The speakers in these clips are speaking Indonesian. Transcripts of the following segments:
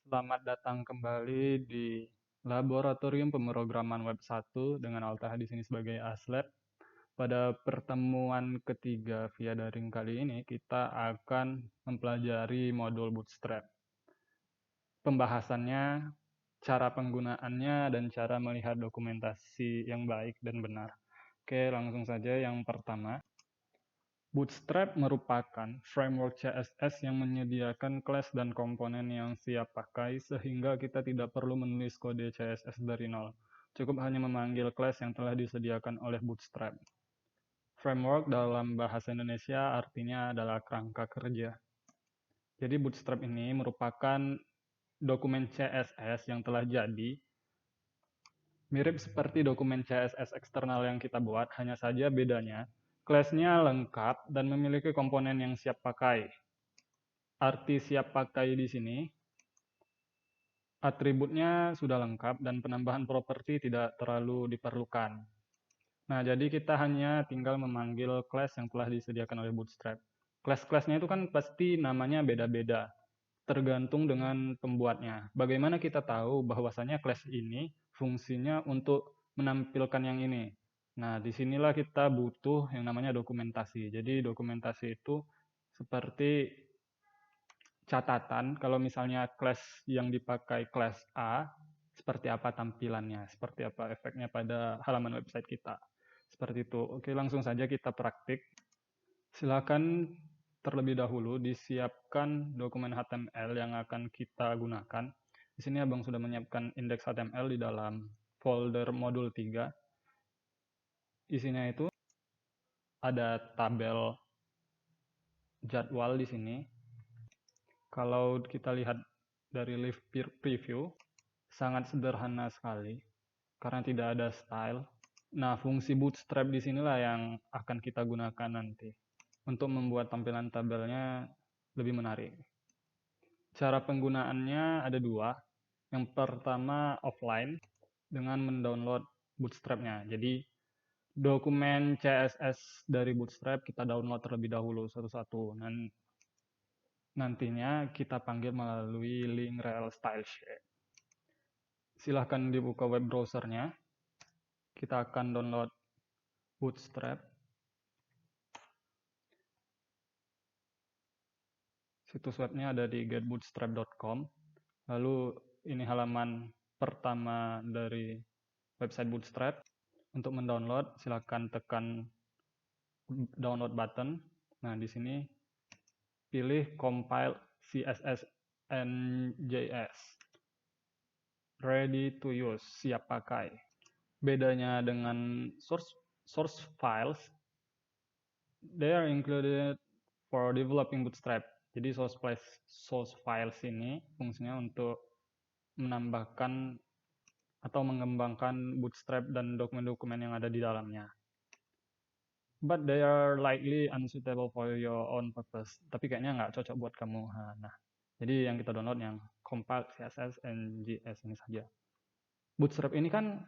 Selamat datang kembali di Laboratorium Pemrograman Web 1 dengan Altaha di sini sebagai Aslab. Pada pertemuan ketiga via daring kali ini, kita akan mempelajari modul Bootstrap. Pembahasannya, cara penggunaannya, dan cara melihat dokumentasi yang baik dan benar. Oke, langsung saja yang pertama. Bootstrap merupakan framework CSS yang menyediakan kelas dan komponen yang siap pakai sehingga kita tidak perlu menulis kode CSS dari nol. Cukup hanya memanggil kelas yang telah disediakan oleh Bootstrap. Framework dalam bahasa Indonesia artinya adalah kerangka kerja. Jadi Bootstrap ini merupakan dokumen CSS yang telah jadi, mirip seperti dokumen CSS eksternal yang kita buat, hanya saja bedanya kelasnya lengkap dan memiliki komponen yang siap pakai. Arti siap pakai di sini, atributnya sudah lengkap dan penambahan properti tidak terlalu diperlukan. Nah, jadi kita hanya tinggal memanggil kelas yang telah disediakan oleh Bootstrap. Kelas-kelasnya itu kan pasti namanya beda-beda, tergantung dengan pembuatnya. Bagaimana kita tahu bahwasannya kelas ini fungsinya untuk menampilkan yang ini? Nah, disinilah kita butuh yang namanya dokumentasi. Jadi dokumentasi itu seperti catatan kalau misalnya kelas yang dipakai kelas A, seperti apa tampilannya, seperti apa efeknya pada halaman website kita. Seperti itu. Oke, langsung saja kita praktik. Silakan terlebih dahulu disiapkan dokumen HTML yang akan kita gunakan. Di sini Abang sudah menyiapkan indeks HTML di dalam folder modul 3. Isinya itu ada tabel jadwal di sini. Kalau kita lihat dari live preview, sangat sederhana sekali karena tidak ada style. Nah, fungsi bootstrap di sinilah yang akan kita gunakan nanti untuk membuat tampilan tabelnya lebih menarik. Cara penggunaannya ada dua. Yang pertama offline dengan mendownload bootstrapnya. Jadi dokumen CSS dari bootstrap kita download terlebih dahulu satu-satu. Dan nantinya kita panggil melalui link rel style sheet. Silahkan dibuka web browsernya. Kita akan download Bootstrap. Situs webnya ada di getbootstrap.com. Lalu ini halaman pertama dari website Bootstrap. Untuk mendownload, silahkan tekan download button. Nah, di sini pilih compile CSS and JS. Ready to use, siap pakai. Bedanya dengan source files, they are included for developing Bootstrap. Jadi source files ini fungsinya untuk menambahkan atau mengembangkan Bootstrap dan dokumen-dokumen yang ada di dalamnya. But they are likely unsuitable for your own purpose. Tapi kayaknya nggak cocok buat kamu. Nah, jadi yang kita download yang compile CSS and JS ini saja. Bootstrap ini kan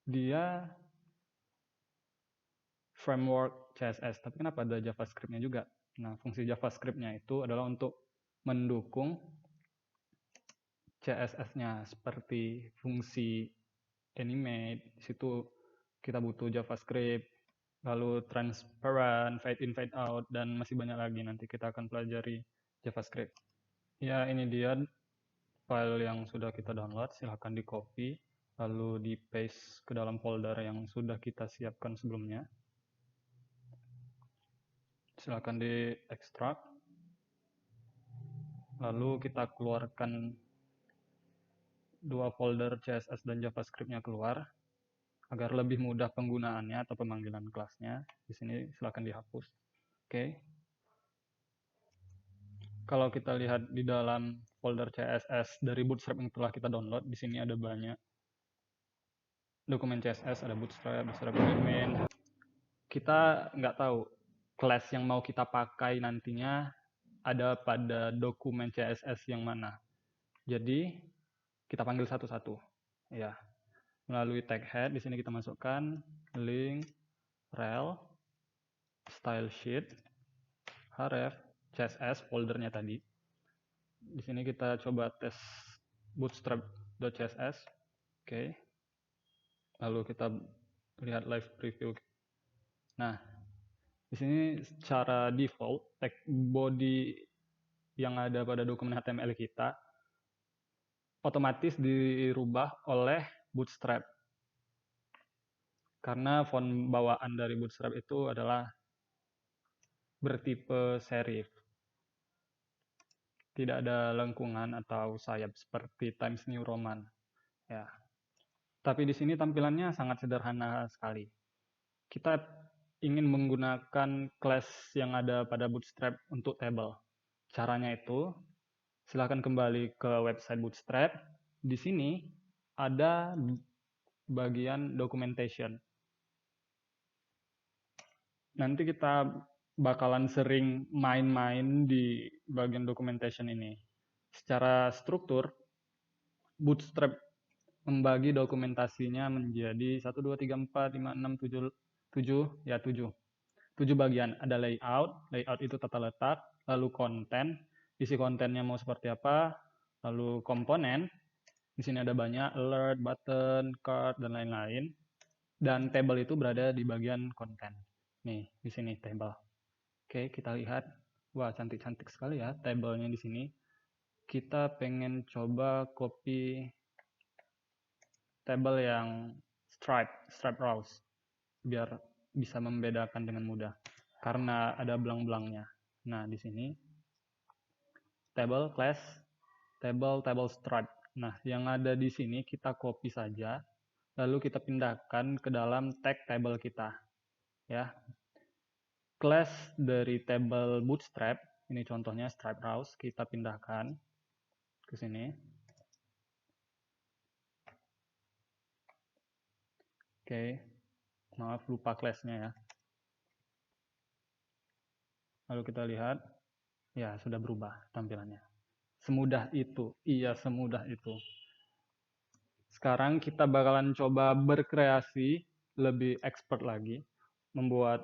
dia framework CSS, tapi kenapa ada JavaScript-nya juga? Nah, fungsi JavaScript-nya itu adalah untuk mendukung CSS-nya seperti fungsi animate. Di situ kita butuh JavaScript, lalu transparent, fade in, fade out, dan masih banyak lagi. Nanti kita akan pelajari JavaScript. Ya, ini dia file yang sudah kita download. Silahkan di copy, lalu di paste ke dalam folder yang sudah kita siapkan sebelumnya. Silahkan di ekstrak. Lalu kita keluarkan dua folder CSS dan JavaScript-nya keluar agar lebih mudah penggunaannya atau pemanggilan kelasnya. Di sini silakan dihapus. Oke. Kalau kita lihat di dalam folder CSS dari Bootstrap yang telah kita download, di sini ada banyak dokumen CSS, ada Bootstrap admin. Kita nggak tahu kelas yang mau kita pakai nantinya ada pada dokumen CSS yang mana. Jadi kita panggil satu-satu. Ya, melalui tag head di sini kita masukkan link rel style sheet href CSS foldernya tadi. Di sini kita coba tes bootstrap.css. Oke. Lalu kita lihat live preview. Nah, di sini secara default tag body yang ada pada dokumen HTML kita otomatis dirubah oleh Bootstrap. Karena font bawaan dari Bootstrap itu adalah bertipe serif. Tidak ada lengkungan atau sayap seperti Times New Roman. Ya. Tapi di sini tampilannya sangat sederhana sekali. Kita ingin menggunakan class yang ada pada Bootstrap untuk table. Caranya itu, silahkan kembali ke website Bootstrap. Di sini ada bagian documentation. Nanti kita bakalan sering main-main di bagian documentation ini. Secara struktur, Bootstrap membagi dokumentasinya menjadi 1, 2, 3, 4, 5, 6, 7, 7 bagian. Ada layout itu tata letak, lalu konten, isi kontennya mau seperti apa, lalu komponen, di sini ada banyak, alert, button, card, dan lain-lain. Dan table itu berada di bagian konten. Nih, di sini table. Oke, kita lihat. Wah, cantik-cantik sekali ya tabelnya di sini. Kita pengen coba copy table yang stripe rows biar bisa membedakan dengan mudah karena ada belang-belangnya. Nah, di sini table class table stripe. Nah, yang ada di sini kita copy saja lalu kita pindahkan ke dalam tag table kita. Ya. Class dari table Bootstrap, ini contohnya stripe rows, kita pindahkan ke sini. Oke, maaf lupa class-nya ya. Lalu kita lihat, ya sudah berubah tampilannya. Semudah itu, iya semudah itu. Sekarang kita bakalan coba berkreasi, lebih expert lagi, membuat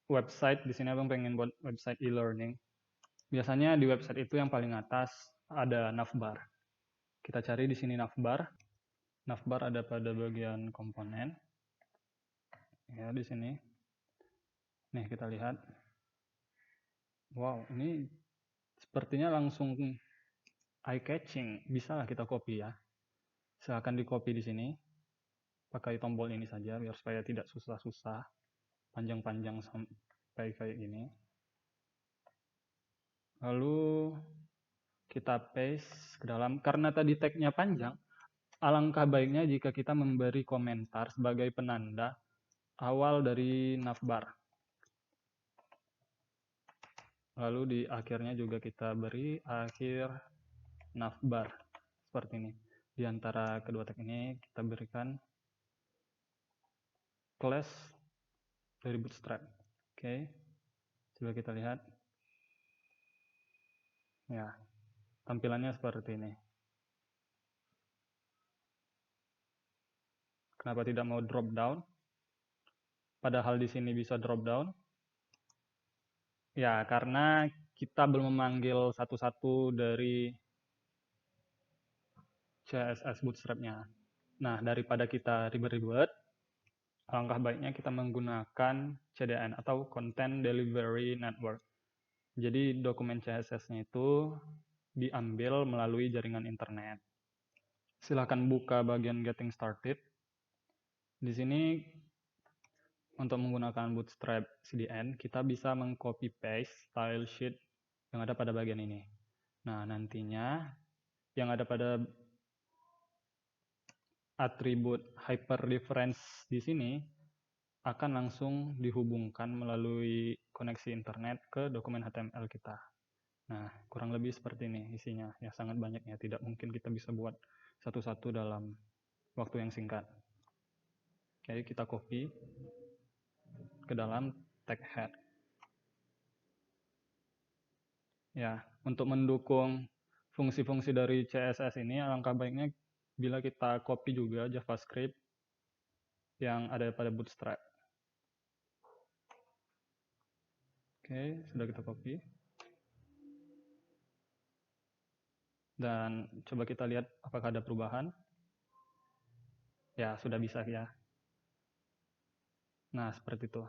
website. Di sini abang pengen buat website e-learning. Biasanya di website itu yang paling atas ada navbar. Kita cari di sini navbar. Navbar ada pada bagian komponen. Ya, di sini. Nih, kita lihat. Wow, ini sepertinya langsung eye-catching. Bisa lah kita copy ya. Silahkan di-copy di sini. Pakai tombol ini saja, biar supaya tidak susah-susah. Panjang-panjang sampai kayak gini. Lalu kita paste ke dalam. Karena tadi tag-nya panjang, alangkah baiknya jika kita memberi komentar sebagai penanda awal dari navbar. Lalu di akhirnya juga kita beri akhir navbar. Seperti ini. Di antara kedua tag ini kita berikan class dari Bootstrap. Oke. Coba kita lihat. Ya. Tampilannya seperti ini. Kenapa tidak mau drop down? Padahal di sini bisa drop down. Ya, karena kita belum memanggil satu-satu dari CSS Bootstrap-nya. Nah, daripada kita ribet-ribet, alangkah baiknya kita menggunakan CDN atau Content Delivery Network. Jadi dokumen CSS-nya itu diambil melalui jaringan internet. Silahkan buka bagian Getting Started. Di sini untuk menggunakan Bootstrap CDN, kita bisa meng-copy paste style sheet yang ada pada bagian ini. Nah, nantinya yang ada pada atribut hyperreference di sini akan langsung dihubungkan melalui koneksi internet ke dokumen HTML kita. Nah, kurang lebih seperti ini isinya. Ya, sangat banyak ya. Tidak mungkin kita bisa buat satu-satu dalam waktu yang singkat. Oke, kita copy ke dalam tag head. Ya, untuk mendukung fungsi-fungsi dari CSS ini, alangkah baiknya bila kita copy juga JavaScript yang ada pada Bootstrap. Oke, sudah kita copy. Dan coba kita lihat apakah ada perubahan. Ya, sudah bisa ya. Nah, seperti itu.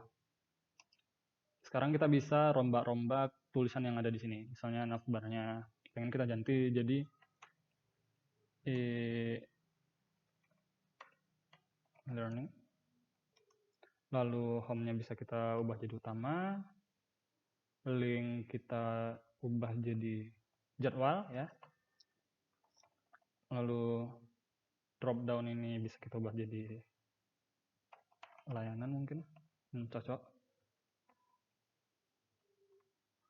Sekarang kita bisa rombak-rombak tulisan yang ada di sini. Misalnya navbarnya pengen kita ganti jadi learning. Lalu home-nya bisa kita ubah jadi utama. Link kita ubah jadi jadwal ya. Lalu drop down ini bisa kita ubah jadi layanan mungkin. Cocok.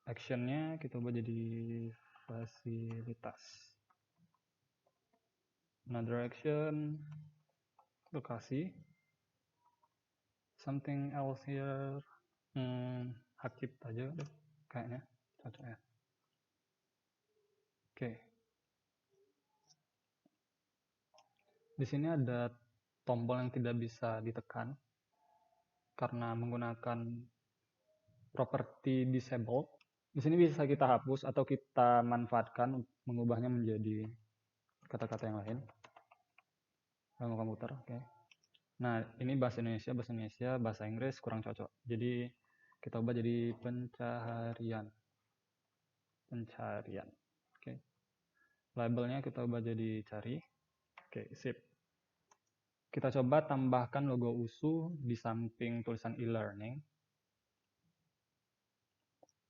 Action-nya kita ubah jadi fasilitas. Another action, lokasi. Something else here, hak cipta aja deh kayaknya, cocok ya. Oke. Di sini ada tombol yang tidak bisa ditekan karena menggunakan property disable. Di sini bisa kita hapus atau kita manfaatkan mengubahnya menjadi kata-kata yang lain dalam komputer. Oke. Nah, ini bahasa Indonesia, bahasa Inggris kurang cocok. Jadi kita ubah jadi pencaharian. Oke. Labelnya kita ubah jadi cari. Oke, sip. Kita coba tambahkan logo USU di samping tulisan e-learning.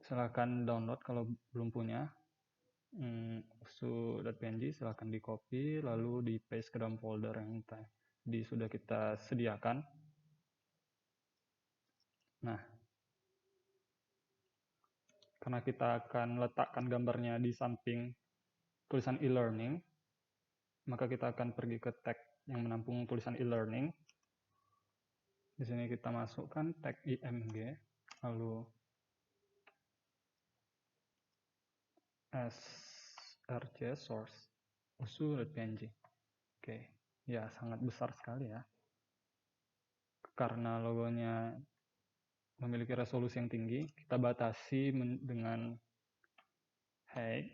Silakan download kalau belum punya. usu.png silakan di copy lalu di paste ke dalam folder yang tadi sudah kita sediakan. Nah, karena kita akan letakkan gambarnya di samping tulisan e-learning, maka kita akan pergi ke tag yang menampung tulisan e-learning. Di sini kita masukkan tag img, lalu src source usu.png. Oke, ya sangat besar sekali ya. Karena logonya memiliki resolusi yang tinggi, kita batasi dengan height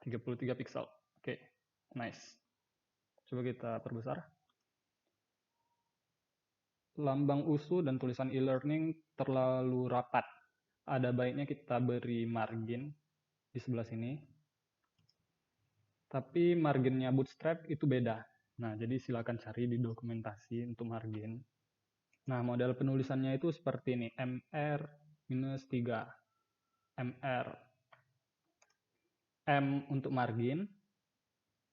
33 pixel. Oke, nice. Coba kita perbesar. Lambang USU dan tulisan e-learning terlalu rapat. Ada baiknya kita beri margin di sebelah sini. Tapi marginnya Bootstrap itu beda. Nah, jadi silakan cari di dokumentasi untuk margin. Nah, model penulisannya itu seperti ini, MR-3, MR, M untuk margin,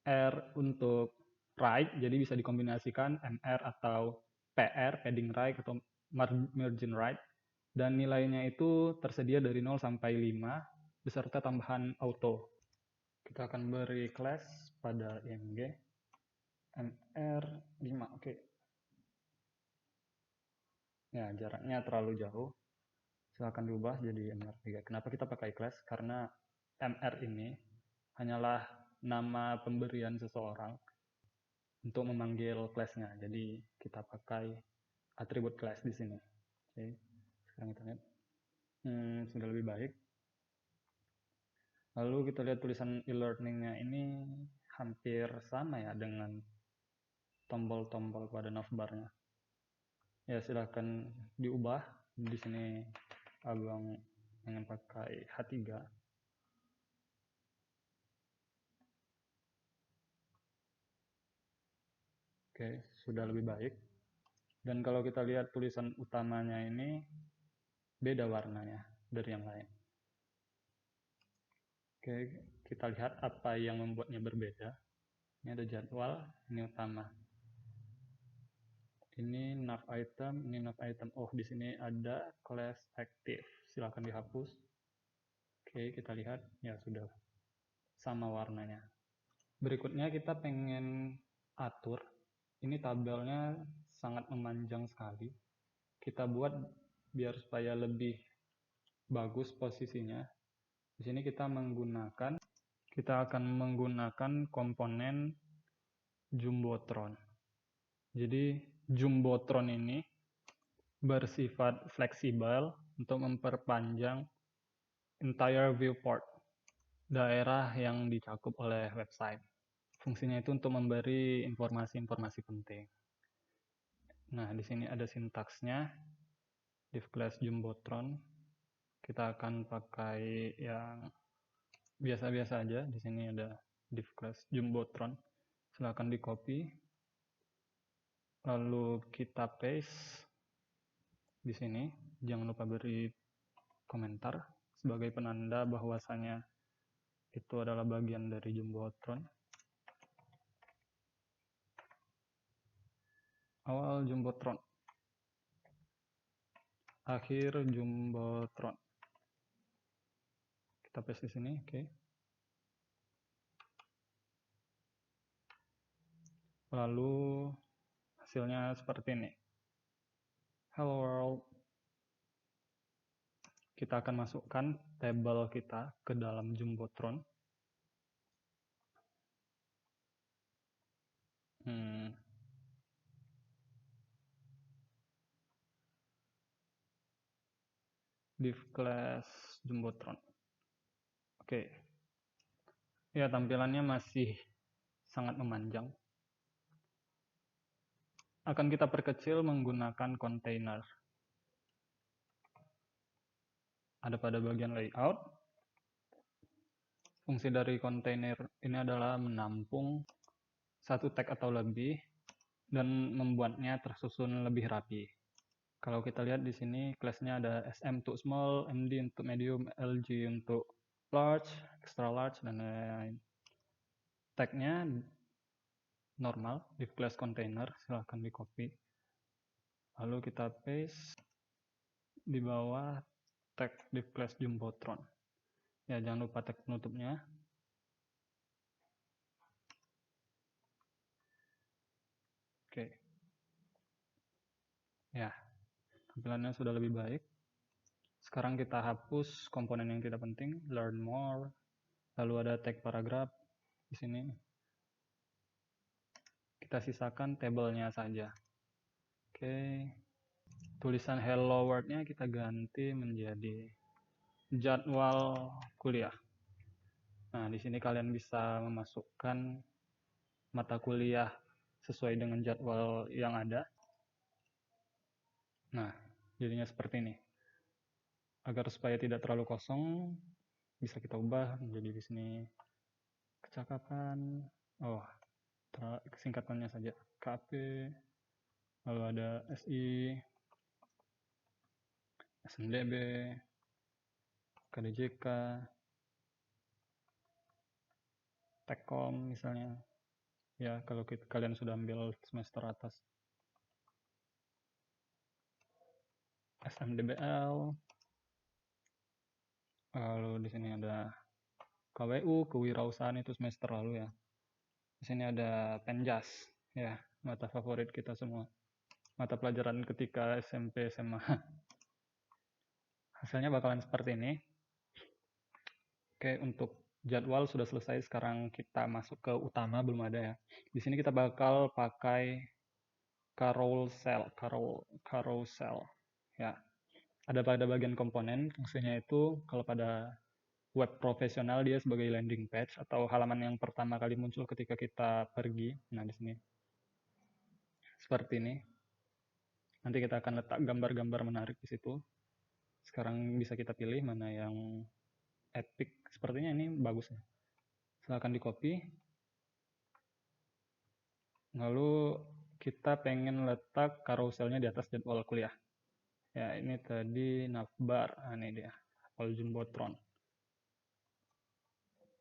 R untuk right, jadi bisa dikombinasikan MR atau PR, padding right, atau margin right, dan nilainya itu tersedia dari 0 sampai 5, beserta tambahan auto. Kita akan beri class pada img, MR5, oke. Ya, jaraknya terlalu jauh. Silahkan diubah jadi MR3. Kenapa kita pakai class? Karena MR ini hanyalah nama pemberian seseorang untuk memanggil class-nya. Jadi kita pakai atribut class di sini. Oke. Sekarang kita lihat. Sudah lebih baik. Lalu kita lihat tulisan e-learning-nya ini hampir sama ya dengan tombol-tombol pada navbar-nya. Ya, silahkan diubah. Di sini abang ingin pakai H3. Oke, sudah lebih baik. Dan kalau kita lihat tulisan utamanya ini beda warnanya dari yang lain. Oke, kita lihat apa yang membuatnya berbeda. Ini ada jadwal, ini utama. Ini nav item, ini nav item. Oh, di sini ada class active. Silakan dihapus. Oke, kita lihat. Ya, sudah sama warnanya. Berikutnya kita pengen atur. Ini tabelnya sangat memanjang sekali. Kita buat biar supaya lebih bagus posisinya. Di sini kita akan menggunakan komponen Jumbotron. Jadi Jumbotron ini bersifat fleksibel untuk memperpanjang entire viewport. daerah yang dicakup oleh website. Fungsinya itu untuk memberi informasi-informasi penting. Nah, di sini ada sintaksnya, div class jumbotron. Kita akan pakai yang biasa-biasa aja. Di sini ada div class jumbotron. Silahkan di copy, lalu kita paste di sini. Jangan lupa beri komentar sebagai penanda bahwasanya itu adalah bagian dari jumbotron. Awal jumbotron, akhir jumbotron. Kita paste di sini, oke. Lalu hasilnya seperti ini. Hello world. Kita akan masukkan tabel kita ke dalam jumbotron. Div class jumbotron. Oke. Ya, tampilannya masih sangat memanjang. Akan kita perkecil menggunakan container. Ada pada bagian layout. Fungsi dari container ini adalah menampung satu tag atau lebih dan membuatnya tersusun lebih rapi. Kalau kita lihat di sini kelasnya ada SM untuk small, MD untuk medium, LG untuk large, extra large, dan lain-lain. Tagnya normal, div class container, silahkan di copy. Lalu kita paste di bawah tag div class jumbotron. Ya, jangan lupa tag penutupnya. Oke. Ya, tampilannya sudah lebih baik. Sekarang kita hapus komponen yang tidak penting, learn more, lalu ada tag paragraph di sini. Kita sisakan tabelnya saja. Oke. Tulisan hello world-nya kita ganti menjadi jadwal kuliah. Nah, di sini kalian bisa memasukkan mata kuliah sesuai dengan jadwal yang ada. Nah, jadinya seperti ini. Agar supaya tidak terlalu kosong, bisa kita ubah menjadi di sini kecakapan. Oh, singkatannya saja KP. Lalu ada SI, SNDB, KDJK, Tekkom misalnya. Ya, kalau kalian sudah ambil semester atas. SMDBL. Lalu di sini ada KWU, kewirausahaan itu semester lalu ya. Di sini ada Penjas, ya, mata favorit kita semua. Mata pelajaran ketika SMP, SMA. Hasilnya bakalan seperti ini. Oke, untuk jadwal sudah selesai. Sekarang kita masuk ke utama, belum ada ya. Di sini kita bakal pakai carousel. Ya. Ada pada bagian komponen, fungsinya itu kalau pada web profesional dia sebagai landing page atau halaman yang pertama kali muncul ketika kita pergi. Nah, di sini seperti ini. Nanti kita akan letak gambar-gambar menarik di situ. Sekarang bisa kita pilih mana yang epic. Sepertinya ini bagus ya. Silahkan di copy. Lalu kita pengen letak carouselnya di atas jadwal kuliah. Ya, ini tadi navbar. Nah, ini dia. All jumbotron.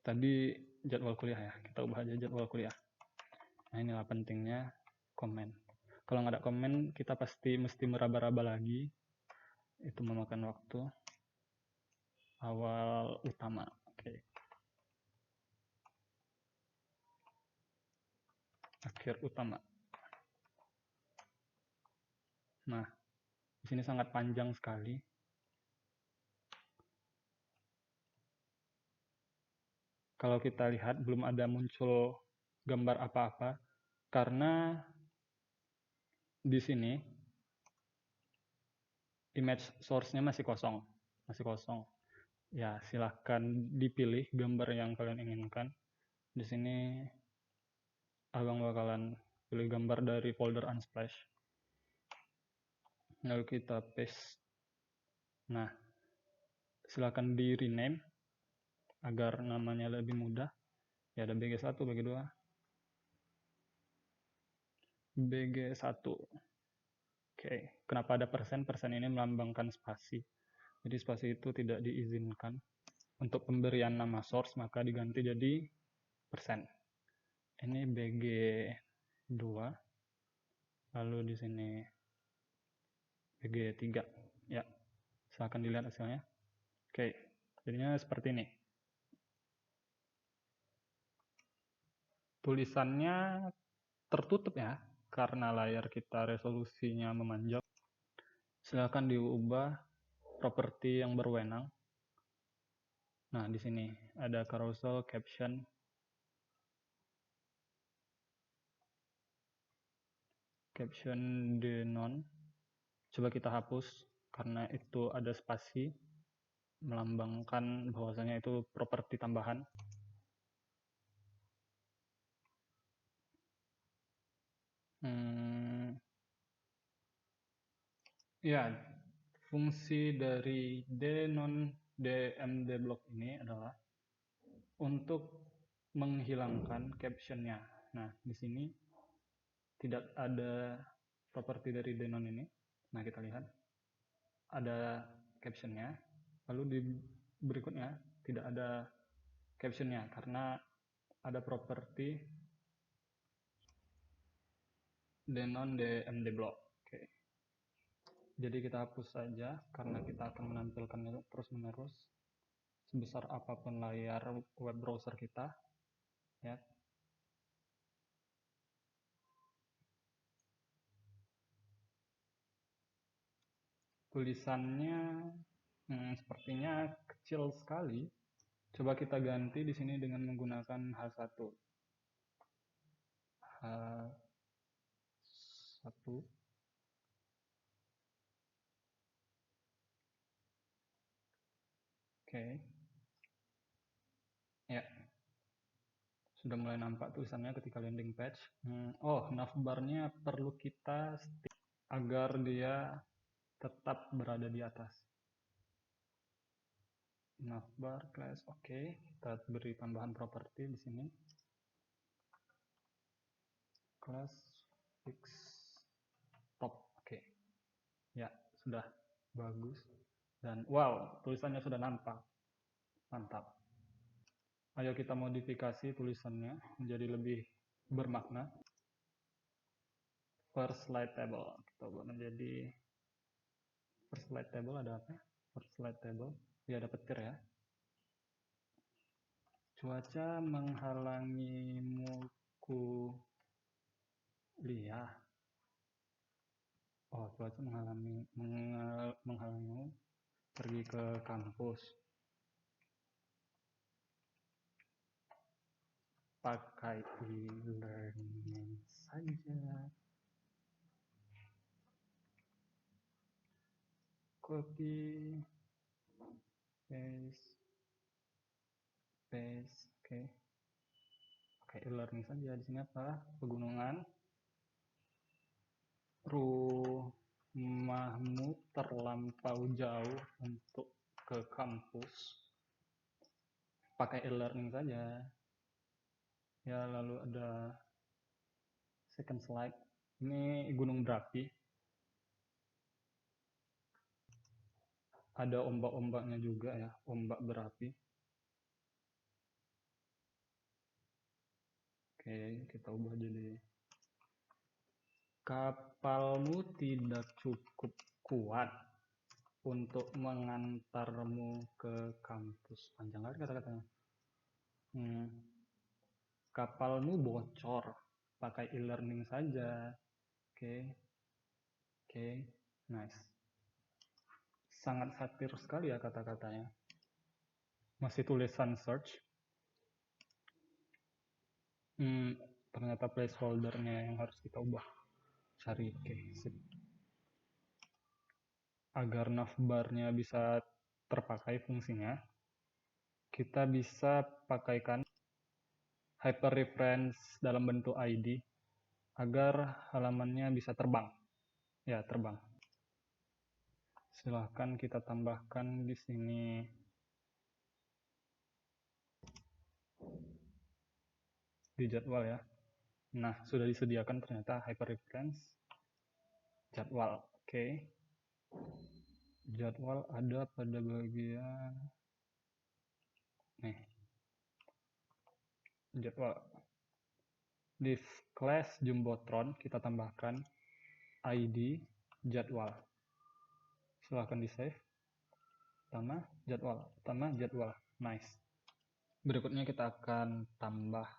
Tadi jadwal kuliah ya. Kita ubah aja jadwal kuliah. Nah, inilah pentingnya komen. Kalau nggak ada komen, kita pasti mesti meraba-raba lagi. Itu memakan waktu. Awal utama. Oke. Akhir utama. Nah, di sini sangat panjang sekali. Kalau kita lihat belum ada muncul gambar apa-apa karena di sini image source-nya masih kosong. Ya, silahkan dipilih gambar yang kalian inginkan. Di sini abang bakalan pilih gambar dari folder Unsplash. Lalu kita paste. Nah, silahkan di rename agar namanya lebih mudah. Ya, ada BG1, BG2, BG1. Oke, kenapa ada persen? Persen ini melambangkan spasi. Jadi spasi itu tidak diizinkan. Untuk pemberian nama source maka diganti jadi persen. Ini BG2. Lalu di sini BG3. Ya, silahkan dilihat hasilnya. Oke, jadinya seperti ini. Tulisannya tertutup ya, karena layar kita resolusinya memanjang. Silahkan diubah properti yang berwenang. Nah, di sini ada carousel, caption. Caption denon. Coba kita hapus, karena itu ada spasi, melambangkan bahwasanya itu properti tambahan. Ya, fungsi dari denon DMD block ini adalah untuk menghilangkan captionnya. Nah, di sini tidak ada properti dari denon ini. Nah, kita lihat ada captionnya. Lalu di berikutnya tidak ada captionnya karena ada properti denon DMD block. Oke. Jadi kita hapus saja karena kita akan menampilkannya terus-menerus sebesar apapun layar web browser kita. Ya. Tulisannya sepertinya kecil sekali. Coba kita ganti di sini dengan menggunakan H1. H1. Oke. Ya. Sudah mulai nampak tulisannya ketika landing page. Oh, navbarnya perlu kita stick agar dia tetap berada di atas. Navbar class, oke. Kita beri tambahan properti di sini. Class fix top, oke. Ya, sudah bagus. Dan wow, tulisannya sudah nampak. Mantap. Ayo kita modifikasi tulisannya menjadi lebih bermakna. First slide table. Kita buat menjadi first slide table, ada apa? First slide table. Ya, ada petir ya. Cuaca menghalangimu kuliah. Oh, cuaca menghalangimu pergi ke kampus. Pakai e-learning saja. Copy, paste, oke. Pakai e-learning saja. Di sini apa? Pegunungan. Rumahmu terlampau jauh untuk ke kampus. Pakai e-learning saja. Ya, lalu ada second slide. Ini gunung berapi. Ada ombak-ombaknya juga ya, ombak berapi. Oke, kita ubah jadi kapalmu tidak cukup kuat untuk mengantarmu ke kampus. Panjang kali kata-katanya. Kapalmu bocor. Pakai e-learning saja. Oke, nice. Sangat satir sekali ya kata-katanya. Masih tulisan search. Ternyata placeholdernya yang harus kita ubah. Cari, oke, sip. Agar navbarnya bisa terpakai fungsinya, kita bisa pakaikan hyperreference dalam bentuk ID agar halamannya bisa terbang. Ya, terbang. Silahkan kita tambahkan di sini di jadwal ya. Nah, sudah disediakan ternyata hyperreference jadwal. Oke. Jadwal ada pada bagian nih. Jadwal. Di class Jumbotron kita tambahkan ID jadwal. Silahkan di save. Tambah jadwal. Nice. Berikutnya kita akan tambah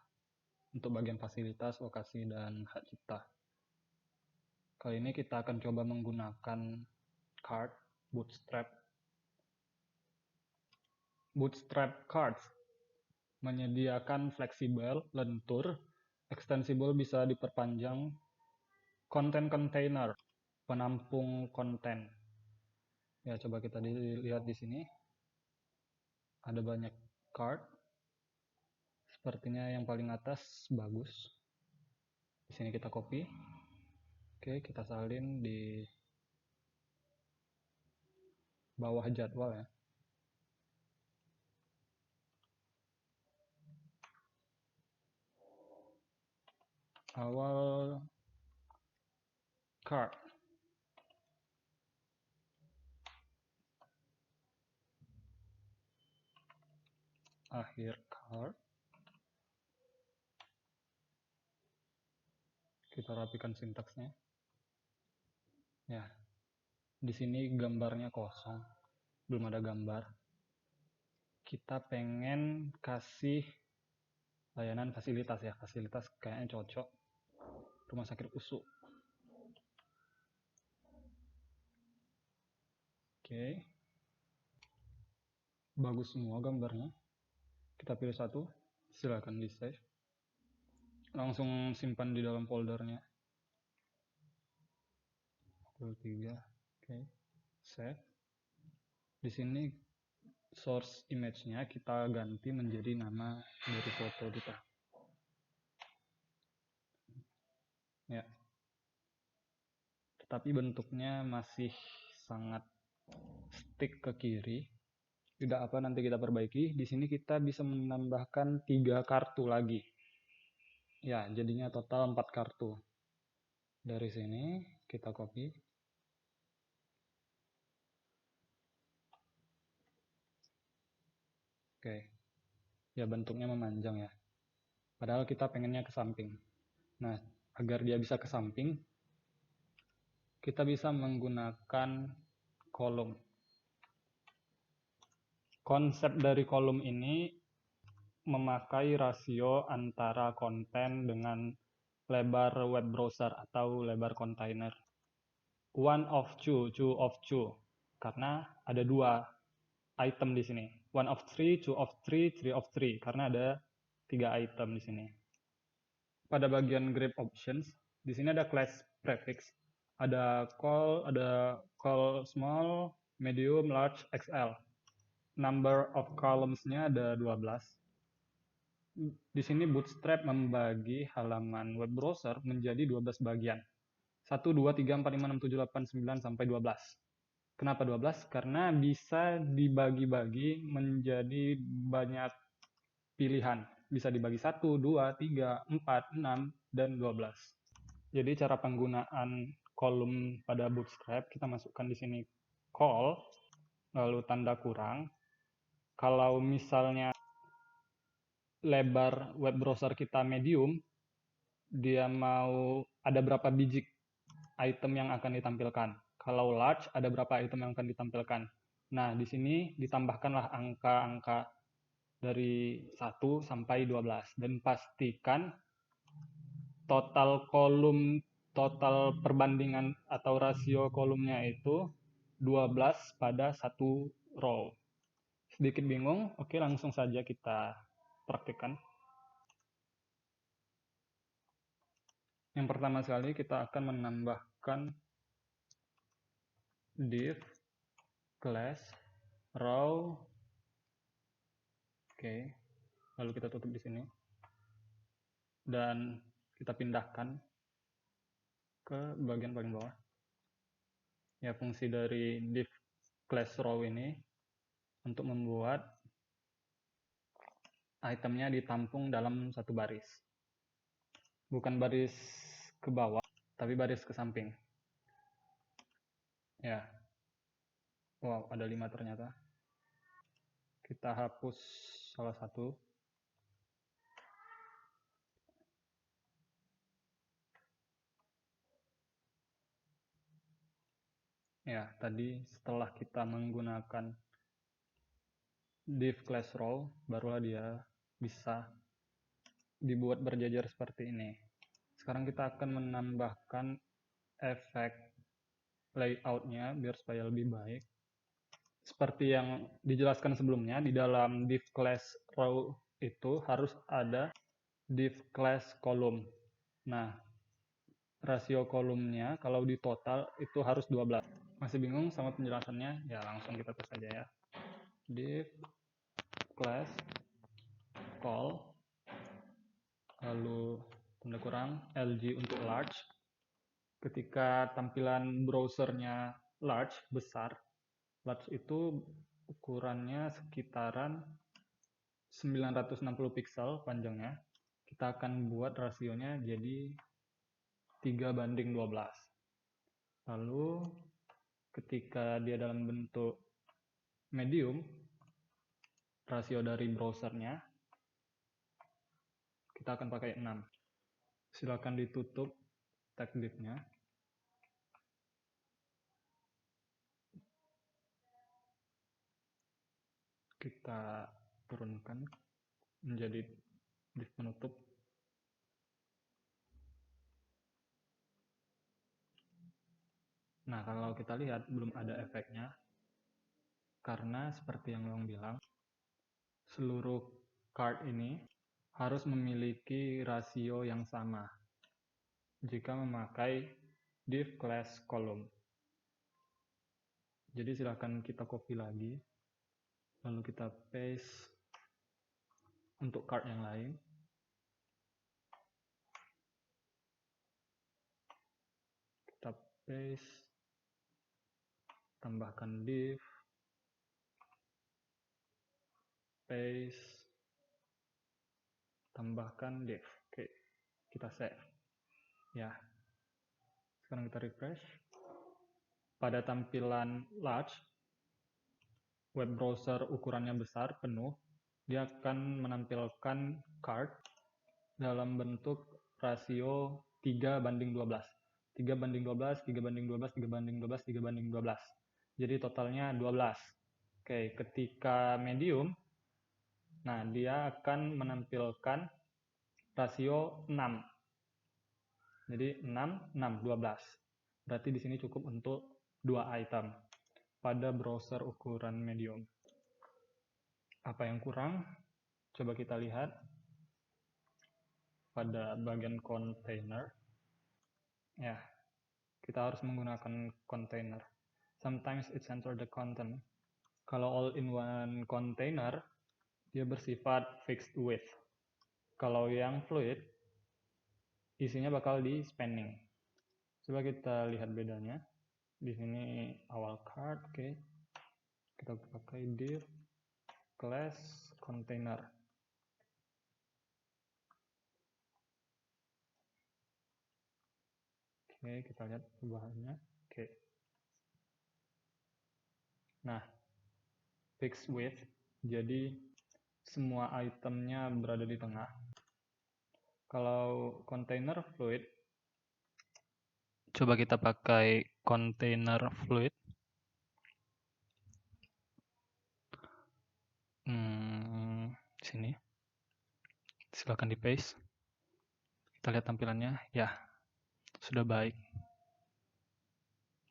untuk bagian fasilitas, lokasi, dan hak cipta. Kali ini kita akan coba menggunakan card Bootstrap. Bootstrap Cards menyediakan fleksibel, lentur, extensible bisa diperpanjang, content container, penampung konten. Ya, coba kita lihat di sini. Ada banyak card. Sepertinya yang paling atas bagus. Di sini kita copy. Oke, kita salin di bawah jadwal ya. Awal card. Akhir card. Kita rapikan sintaksnya. Ya. Di sini gambarnya kosong. Belum ada gambar. Kita pengen kasih layanan fasilitas ya. Fasilitas kayaknya cocok. Rumah sakit USU. Oke. Bagus semua gambarnya. Kita pilih satu. Silakan di save. Langsung simpan di dalam foldernya. 23. Oke. Save. Di sini source image-nya kita ganti menjadi nama dari foto kita. Ya. Tetapi bentuknya masih sangat stick ke kiri. Tidak apa, nanti kita perbaiki. Di sini kita bisa menambahkan 3 kartu lagi. Ya, jadinya total 4 kartu. Dari sini kita copy. Oke. Ya, bentuknya memanjang ya. Padahal kita pengennya ke samping. Nah, agar dia bisa ke samping, kita bisa menggunakan kolom. Konsep dari kolom ini memakai rasio antara konten dengan lebar web browser atau lebar kontainer. 1 of 2, 2 of 2. Karena ada 2 item di sini. 1 of 3, 2 of 3, 3 of 3. Karena ada 3 item di sini. Pada bagian grep options, di sini ada class prefix. Ada call small, medium, large, XL. Number of columns-nya ada 12. Di sini Bootstrap membagi halaman web browser menjadi 12 bagian. 1, 2, 3, 4, 5, 6, 7, 8, 9, sampai 12. Kenapa 12? Karena bisa dibagi-bagi menjadi banyak pilihan. Bisa dibagi 1, 2, 3, 4, 6, dan 12. Jadi cara penggunaan kolom pada Bootstrap, kita masukkan di sini call, lalu tanda kurang. Kalau misalnya lebar web browser kita medium, dia mau ada berapa biji item yang akan ditampilkan. Kalau large, ada berapa item yang akan ditampilkan. Nah, di sini ditambahkanlah angka-angka dari 1 sampai 12. Dan pastikan total perbandingan atau rasio kolomnya itu 12 pada 1 row. Sedikit bingung? Oke, langsung saja kita praktikkan. Yang pertama sekali kita akan menambahkan div class row Oke, lalu kita tutup di sini dan kita pindahkan ke bagian paling bawah. Ya, fungsi dari div class row ini untuk membuat itemnya ditampung dalam satu baris. Bukan baris ke bawah, tapi baris ke samping. Ya. Wow, ada 5 ternyata. Kita hapus salah satu. Ya, tadi setelah kita menggunakan div class row, barulah dia bisa dibuat berjajar seperti ini. Sekarang kita akan menambahkan efek layoutnya biar supaya lebih baik. Seperti yang dijelaskan sebelumnya, di dalam div class row itu harus ada div class column. Nah, rasio kolomnya kalau di total itu harus 12. Masih bingung sama penjelasannya? Ya, langsung kita tes aja ya. Div class call, lalu tanda kurang LG untuk large. Ketika tampilan browsernya large, besar, large itu ukurannya sekitaran 960 pixel panjangnya. Kita akan buat rasionya jadi 3:12. Lalu ketika dia dalam bentuk medium, rasio dari browsernya kita akan pakai 6. Silakan ditutup tag div-nya. Kita turunkan menjadi div penutup. Nah, kalau kita lihat belum ada efeknya, karena seperti yang Long bilang, seluruh card ini harus memiliki rasio yang sama jika memakai div class column. Jadi silakan kita copy lagi, lalu kita paste untuk card yang lain. Kita paste, tambahkan div, paste, tambahkan div. Oke, kita save. Ya, sekarang kita refresh. Pada tampilan large, web browser ukurannya besar, penuh, dia akan menampilkan card dalam bentuk rasio 3:12. 3:12, 3:12, 3:12, 3:12. Jadi totalnya 12. Oke, ketika medium, nah dia akan menampilkan rasio 6. Jadi 6, 6, 12. Berarti di sini cukup untuk 2 item pada browser ukuran medium. Apa yang kurang? Coba kita lihat pada bagian container. Ya, kita harus menggunakan container. Sometimes it center the content. Kalau all-in-one container, dia bersifat fixed width. Kalau yang fluid, isinya bakal di spanning. Coba kita lihat bedanya. Di sini awal card, oke. Kita pakai div class container. Oke, kita lihat perubahannya. Oke. Nah, fixed width, jadi semua itemnya berada di tengah. Kalau container fluid, coba kita pakai container fluid. Sini. Silakan di paste. Kita lihat tampilannya. Ya, sudah baik.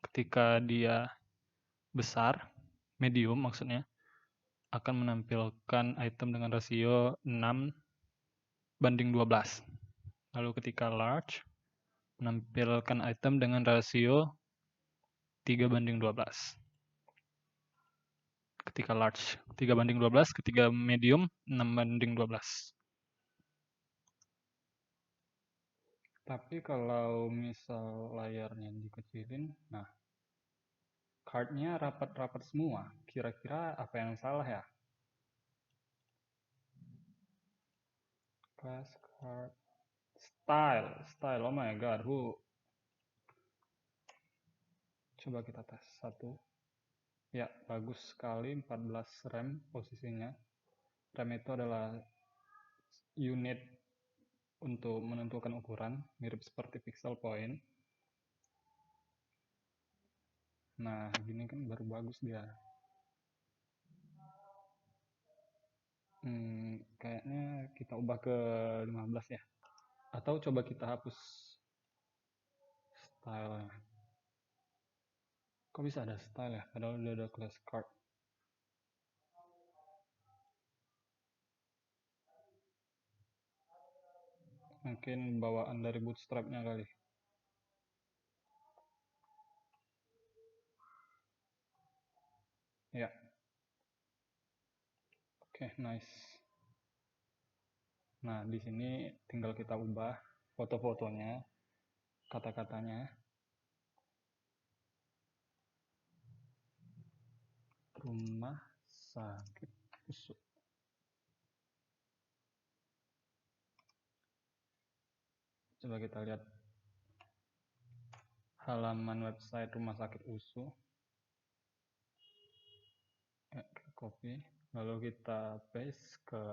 Ketika dia besar, medium maksudnya, akan menampilkan item dengan rasio 6:12. Lalu ketika large, menampilkan item dengan rasio 3:12. ketika large 3:12, ketika medium 6:12. Tapi kalau misal layarnya dikecilin, nah card-nya rapat-rapat semua. Kira-kira apa yang salah ya? Class card. Style. Oh my god, coba kita tes. 1. Ya, bagus sekali 14 rem posisinya. Rem itu adalah unit untuk menentukan ukuran, mirip seperti pixel point. Nah, gini kan baru bagus dia. Kayaknya kita ubah ke 15 ya. Atau coba kita hapus style-nya. Kok bisa ada style ya? Padahal udah ada class card. Mungkin bawaan dari bootstrap-nya kali. Ya. Oke, nice. Nah, di sini tinggal kita ubah foto-fotonya, kata-katanya. Rumah sakit usu. Coba kita lihat halaman website rumah sakit usu. Kita copy, lalu kita paste ke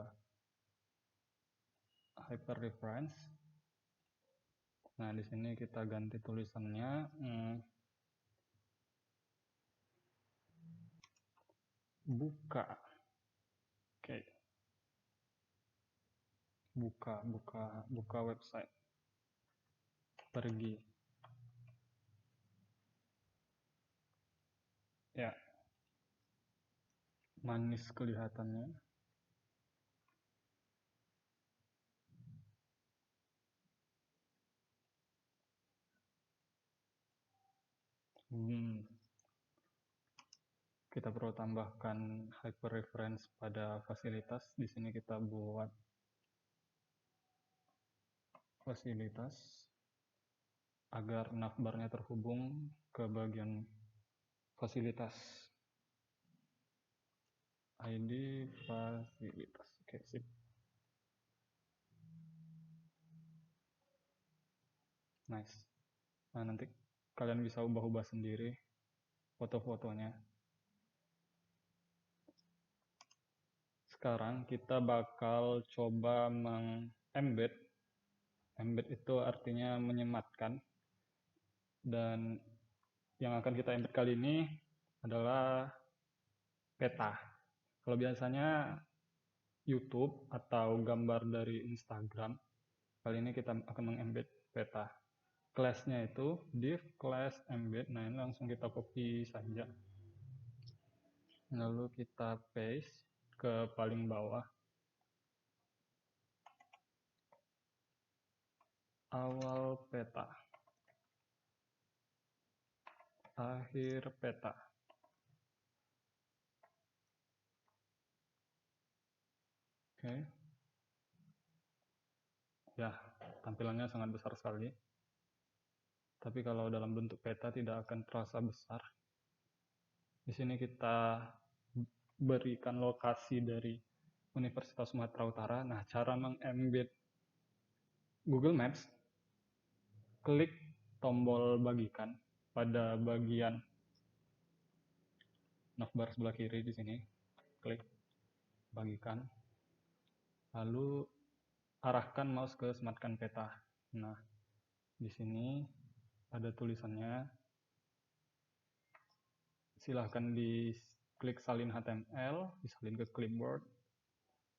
hyperreference. Nah, di sini kita ganti tulisannya buka. Oke. Buka website. Pergi. Ya. Manis kelihatannya. Kita perlu tambahkan hyperreference pada fasilitas. Di sini kita buat fasilitas agar navbarnya terhubung ke bagian fasilitas. ID fasilitas. Oke, sip. Nice. Nah, nanti kalian bisa ubah-ubah sendiri foto-fotonya. Sekarang kita bakal coba meng-embed. Embed itu artinya menyematkan. Dan yang akan kita embed kali ini adalah peta. Kalau biasanya YouTube atau gambar dari Instagram, kali ini kita akan meng-embed peta. Class-nya itu div class embed. Nah, ini langsung kita copy saja. Lalu kita paste ke paling bawah. Awal peta. Akhir peta. Oke. Ya, tampilannya sangat besar sekali. Tapi kalau dalam bentuk peta tidak akan terasa besar. Di sini kita berikan lokasi dari Universitas Sumatera Utara. Nah, cara meng-embed Google Maps, klik tombol bagikan pada bagian navbar sebelah kiri di sini. Klik bagikan. Lalu arahkan mouse ke sematkan peta. Nah, di sini ada tulisannya. Silahkan diklik salin HTML, disalin ke clipboard.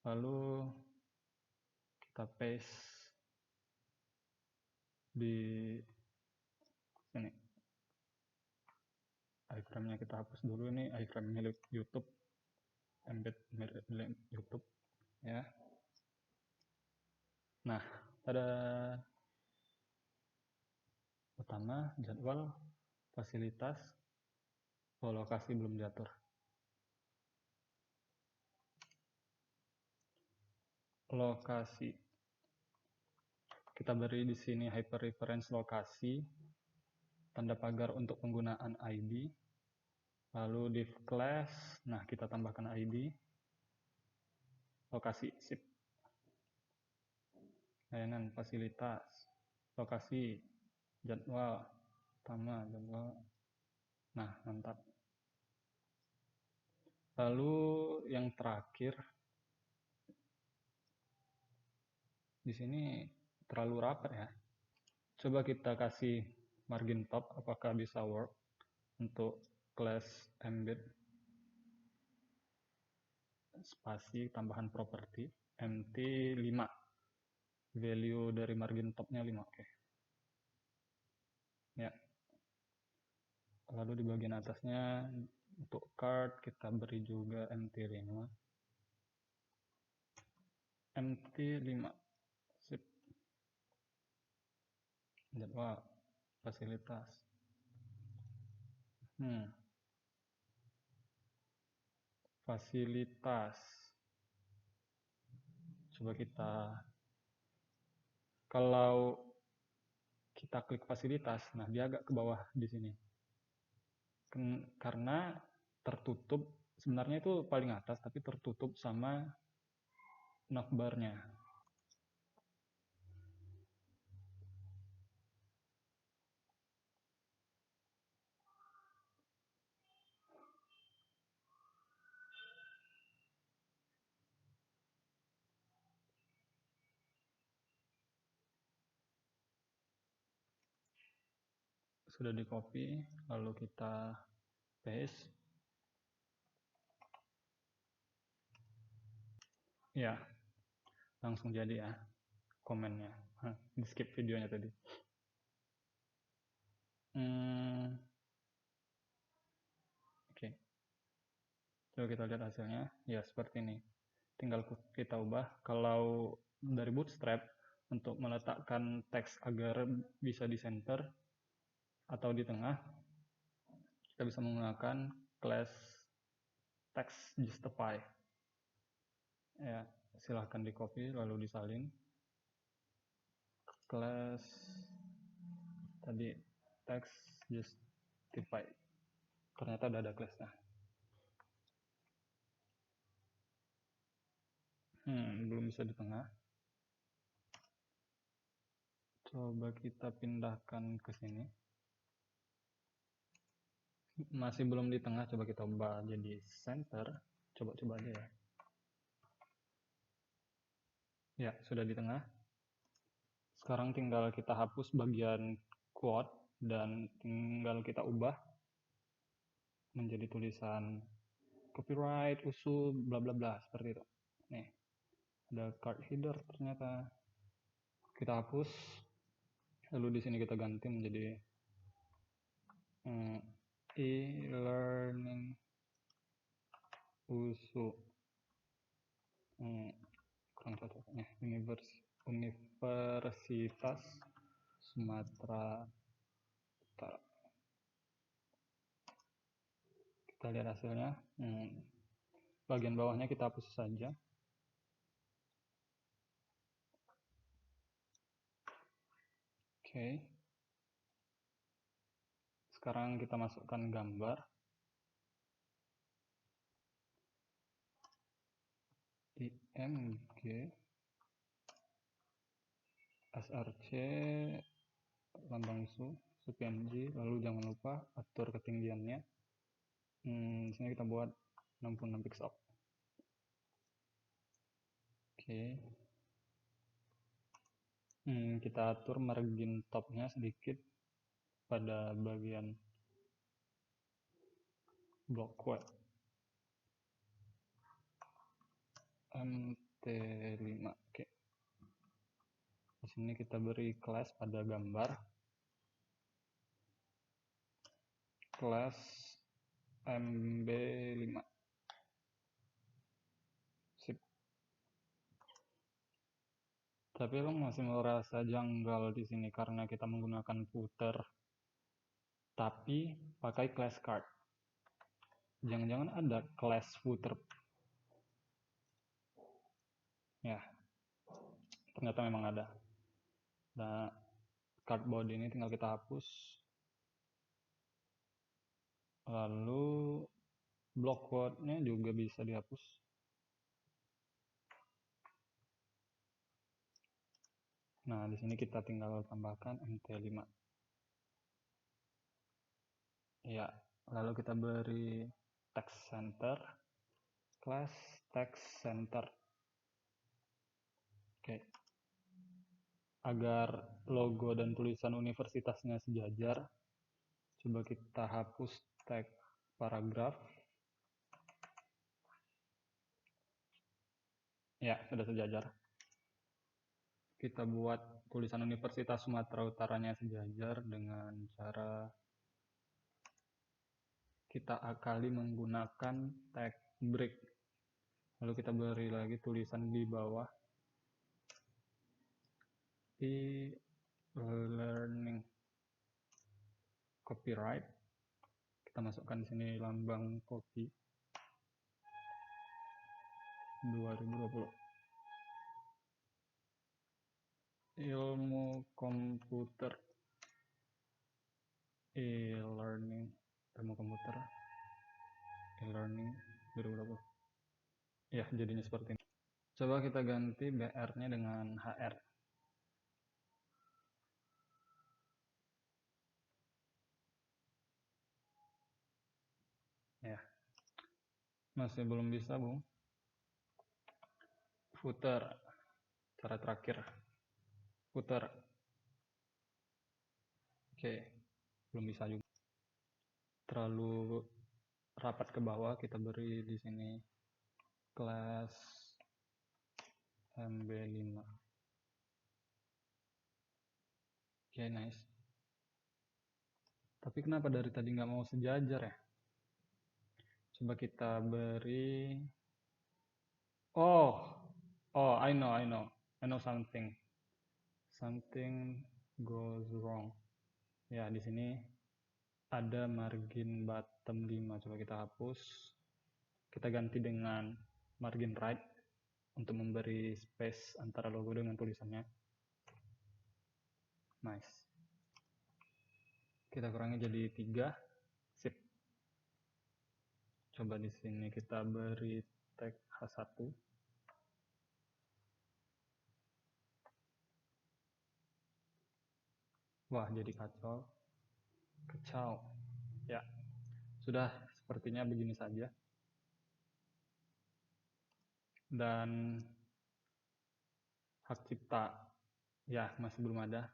Lalu kita paste di sini. iframe-nya kita hapus dulu, ini iframe milik YouTube. Embed milik YouTube ya. Nah, pada pertama jadwal fasilitas, lokasi belum diatur. lokasi. Kita beri di sini hyperreference lokasi, tanda pagar untuk penggunaan ID, lalu div class, nah kita tambahkan ID, lokasi, sip. Layanan, fasilitas, lokasi, jadwal, utama, jadwal. Nah, mantap. Lalu yang terakhir, di sini terlalu rapat ya. Coba kita kasih margin top, apakah bisa work untuk class embed spasi tambahan properti mt 5. Value dari margin topnya 5, oke. Ya. Lalu di bagian atasnya untuk card kita beri juga mt5. mt5. Sip. Jadwal, fasilitas. Fasilitas. Coba kalau kita klik fasilitas, nah dia agak ke bawah di sini. Karena tertutup, sebenarnya itu paling atas, tapi tertutup sama navbarnya. Sudah di copy, lalu kita paste. Ya, langsung jadi ya komennya. Di skip videonya tadi. Oke. Coba kita lihat hasilnya. Ya, seperti ini. Tinggal kita ubah. Kalau dari Bootstrap, untuk meletakkan teks agar bisa di center atau di tengah, kita bisa menggunakan class text justify. Ya, silahkan di copy lalu disalin. Class tadi text justify. Ternyata udah ada class-nya. Belum bisa di tengah. Coba kita pindahkan ke sini. Masih belum di tengah, coba kita ubah jadi center. Coba aja ya. Ya, sudah di tengah. Sekarang tinggal kita hapus bagian quote dan tinggal kita ubah menjadi tulisan copyright, usul, bla bla bla, seperti itu. Nih, ada card header ternyata. Kita hapus. Lalu di sini kita ganti menjadi e-learning usul. Kurang cocoknya. Universitas Sumatera Utara. Kita lihat hasilnya. Bagian bawahnya kita hapus saja. Oke. Sekarang kita masukkan gambar. IMG SRC lambang PNG, lalu jangan lupa atur ketinggiannya. Di sini kita buat 66 pixel. Oke. Kita atur margin topnya sedikit pada bagian blok web. MT5. Oke. Di sini kita beri class pada gambar. Class MB5. Sip. Tapi lo masih merasa janggal di sini karena kita menggunakan footer tapi pakai class card. Jangan-jangan ada class footer. Ya. ternyata memang ada. Nah, cardboard ini tinggal kita hapus. Lalu block quote-nya juga bisa dihapus. Nah, di sini kita tinggal tambahkan MT5. Ya, lalu kita beri text center, class text center. Oke. Agar logo dan tulisan universitasnya sejajar, coba kita hapus tag paragraf. Ya, sudah sejajar. Kita buat tulisan Universitas Sumatera Utaranya sejajar dengan cara kita akali menggunakan tag break. Lalu kita beri lagi tulisan di bawah e-learning copyright. Kita masukkan di sini lambang kopi 2020. Ilmu komputer, e-learning, ilmu komputer, e-learning 2020. Ya, jadinya seperti ini. Coba kita ganti BR-nya dengan HR. Ya, masih belum bisa, Bung. Footer, cara terakhir. Footer. Oke, belum bisa juga. Terlalu rapat ke bawah, kita beri di sini kelas MB5. Oke, nice. Tapi kenapa dari tadi nggak mau sejajar ya? Coba kita beri... Oh, I know something. Something goes wrong. Ya, di sini ada margin bottom 5. Coba kita hapus. Kita ganti dengan margin right untuk memberi space antara logo dengan tulisannya. Nice. Kita kurangi jadi 3. Sip. Coba di sini kita beri tag H1. Wah, jadi kacau. Ya, sudah sepertinya begini saja. Dan hak cipta, ya masih belum ada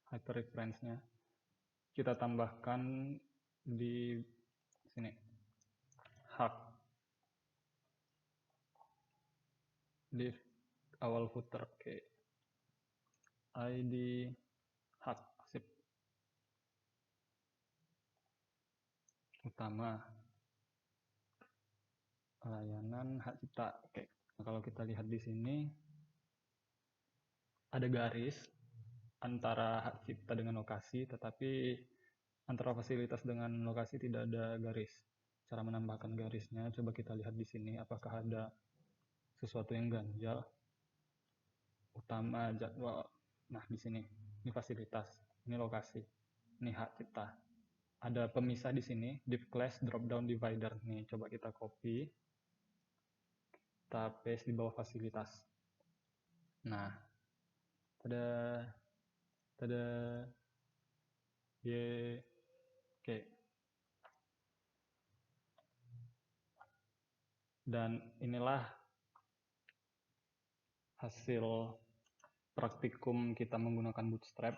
hyperreference-nya. Kita tambahkan di sini. Hak. Di awal footer. Oke. ID hak. Sip. Utama. Layanan hak cipta. Oke. Nah, kalau kita lihat di sini ada garis antara hak cipta dengan lokasi, tetapi antara fasilitas dengan lokasi tidak ada garis. Cara menambahkan garisnya, coba kita lihat di sini apakah ada sesuatu yang ganjal. Utama, jadwal. Nah, di sini. Ini fasilitas, ini lokasi, ini hak cipta. Ada pemisah di sini, div class drop down divider. Nih, coba kita copy. Kita paste di bawah fasilitas. Nah, tada. Oke. Dan inilah hasil praktikum kita menggunakan Bootstrap.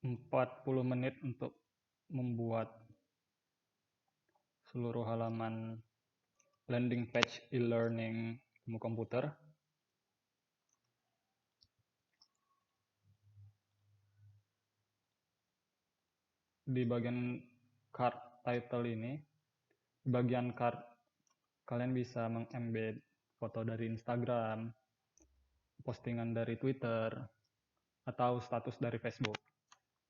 40 menit untuk membuat seluruh halaman landing page e-learning ilmu komputer. Di bagian card title ini, di bagian card kalian bisa mengembed foto dari Instagram, postingan dari Twitter, atau status dari Facebook.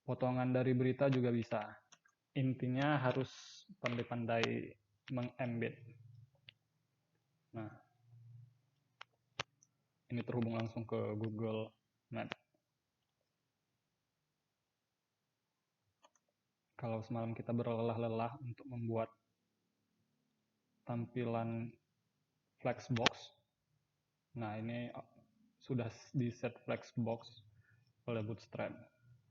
Potongan dari berita juga bisa. Intinya harus pandai-pandai mengembed. Nah, ini terhubung langsung ke Google Map. Kalau semalam kita berlelah-lelah untuk membuat tampilan Flexbox, nah ini sudah di set Flexbox oleh Bootstrap.